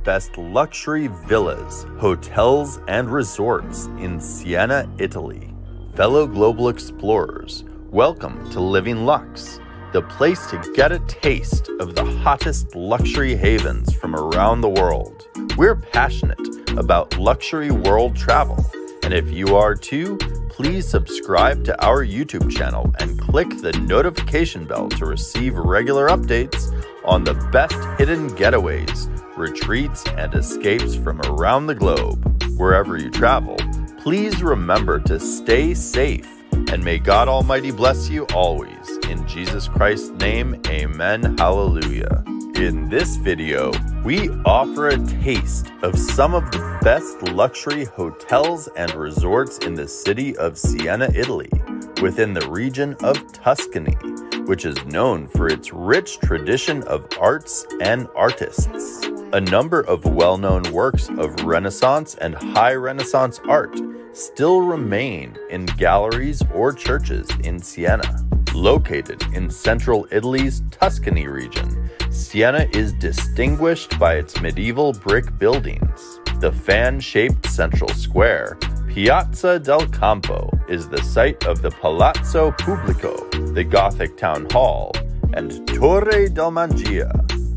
best luxury villas, hotels, and resorts in Siena, Italy. Fellow global explorers, welcome to Living Lux, the place to get a taste of the hottest luxury havens from around the world. We're passionate about luxury world travel, and if you are too, please subscribe to our YouTube channel and click the notification bell to receive regular updates on the best hidden getaways, retreats, and escapes from around the globe. Wherever you travel, please remember to stay safe, and may God Almighty bless you always. In Jesus Christ's name, amen, hallelujah. In this video, we offer a taste of some of the best luxury hotels and resorts in the city of Siena, Italy, within the region of Tuscany, which is known for its rich tradition of arts and artists. A number of well-known works of Renaissance and High Renaissance art still remain in galleries or churches in Siena. Located in central Italy's Tuscany region, Siena is distinguished by its medieval brick buildings. The fan-shaped central square, Piazza del Campo, is the site of the Palazzo Pubblico, the Gothic town hall, and Torre del Mangia,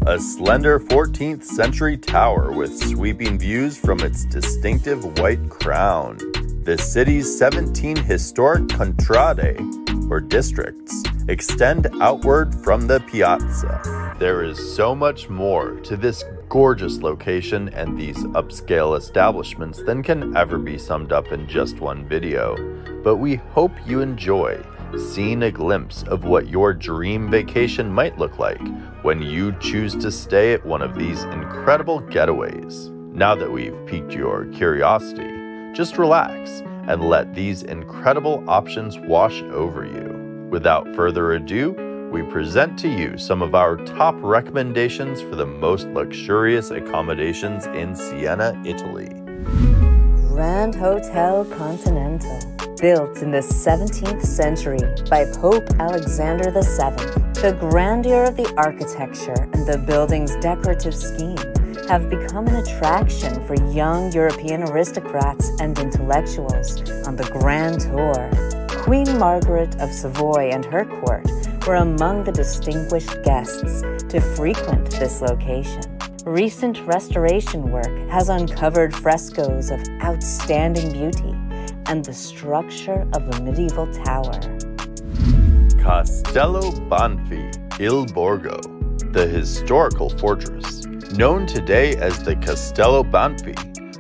a slender 14th century tower with sweeping views from its distinctive white crown. The city's 17 historic contrade, or districts, extend outward from the piazza. There is so much more to this gorgeous location and these upscale establishments than can ever be summed up in just one video, but we hope you enjoy seeing a glimpse of what your dream vacation might look like when you choose to stay at one of these incredible getaways. Now that we've piqued your curiosity, just relax and let these incredible options wash over you. Without further ado, we present to you some of our top recommendations for the most luxurious accommodations in Siena, Italy. Grand Hotel Continental. Built in the 17th century by Pope Alexander VII, the grandeur of the architecture and the building's decorative scheme have become an attraction for young European aristocrats and intellectuals on the Grand Tour. Queen Margaret of Savoy and her court were among the distinguished guests to frequent this location. Recent restoration work has uncovered frescoes of outstanding beauty and the structure of a medieval tower. Castello Banfi il Borgo, the historical fortress, known today as the Castello Banfi,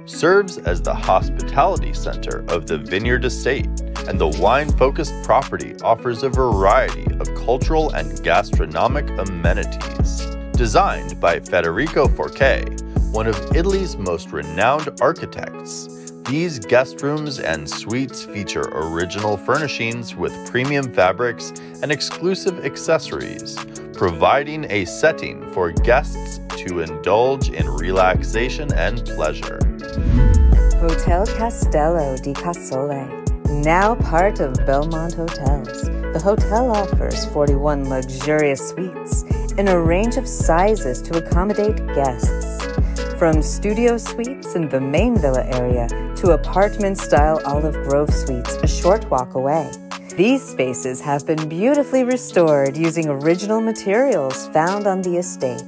serves as the hospitality center of the Vineyard Estate, and the wine-focused property offers a variety of cultural and gastronomic amenities. Designed by Federico Forché, one of Italy's most renowned architects, these guest rooms and suites feature original furnishings with premium fabrics and exclusive accessories, providing a setting for guests to indulge in relaxation and pleasure. Hotel Castello di Casole, now part of Belmont Hotels. The hotel offers 41 luxurious suites in a range of sizes to accommodate guests. From studio suites in the main villa area to apartment-style Olive Grove suites a short walk away. These spaces have been beautifully restored using original materials found on the estate.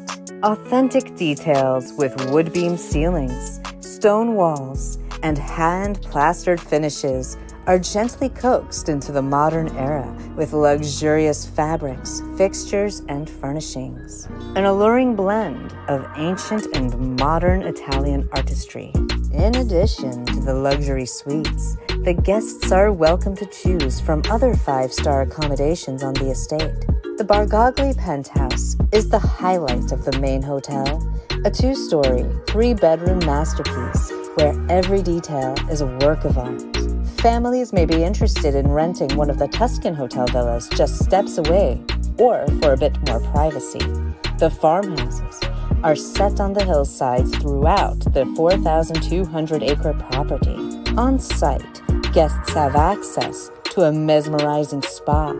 Authentic details with wood-beam ceilings, stone walls, and hand-plastered finishes are gently coaxed into the modern era with luxurious fabrics, fixtures, and furnishings. An alluring blend of ancient and modern Italian artistry. In addition to the luxury suites, the guests are welcome to choose from other 5-star accommodations on the estate. The Bargagli penthouse is the highlight of the main hotel, a 2-story, 3-bedroom masterpiece where every detail is a work of art. Families may be interested in renting one of the Tuscan hotel villas just steps away, or for a bit more privacy. The farmhouses are set on the hillsides throughout the 4,200-acre property. On site, guests have access to a mesmerizing spa,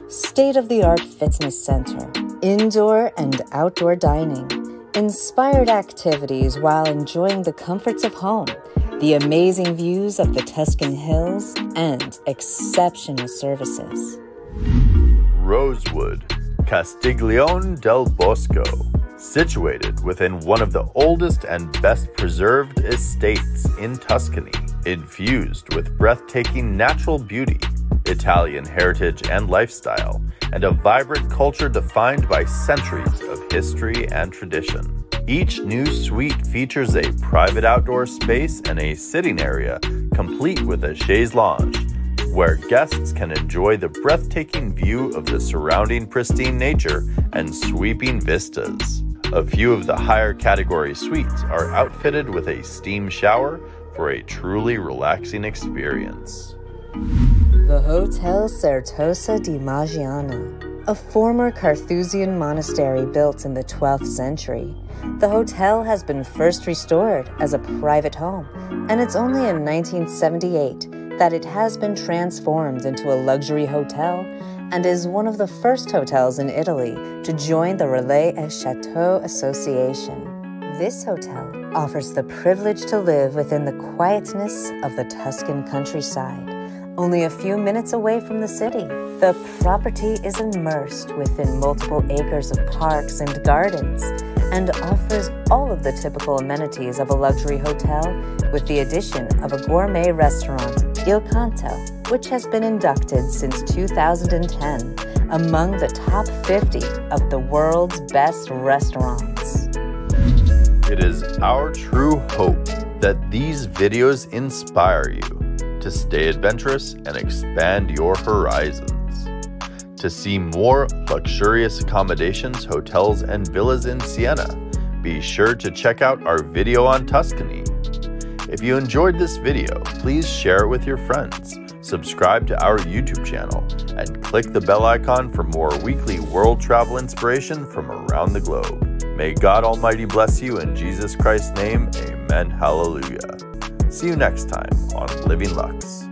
state-of-the-art fitness center, indoor and outdoor dining, Inspired activities while enjoying the comforts of home, the amazing views of the Tuscan hills, and exceptional services. Rosewood, Castiglione del Bosco, situated within one of the oldest and best preserved estates in Tuscany, infused with breathtaking natural beauty, Italian heritage and lifestyle, and a vibrant culture defined by centuries of history and tradition. Each new suite features a private outdoor space and a sitting area, complete with a chaise lounge, where guests can enjoy the breathtaking view of the surrounding pristine nature and sweeping vistas. A few of the higher category suites are outfitted with a steam shower for a truly relaxing experience. The Hotel Certosa di Maggiano, a former Carthusian monastery built in the 12th century. The hotel has been first restored as a private home, and it's only in 1978 that it has been transformed into a luxury hotel and is one of the first hotels in Italy to join the Relais et Chateaux Association. This hotel offers the privilege to live within the quietness of the Tuscan countryside, only a few minutes away from the city. The property is immersed within multiple acres of parks and gardens and offers all of the typical amenities of a luxury hotel with the addition of a gourmet restaurant, Il Canto, which has been inducted since 2010 among the top 50 of the world's best restaurants. It is our true hope that these videos inspire you to stay adventurous and expand your horizons. To see more luxurious accommodations, hotels, and villas in Siena, be sure to check out our video on Tuscany. If you enjoyed this video, please share it with your friends, subscribe to our YouTube channel, and click the bell icon for more weekly world travel inspiration from around the globe. May God Almighty bless you in Jesus Christ's name. Amen. Hallelujah. See you next time on Living Lux.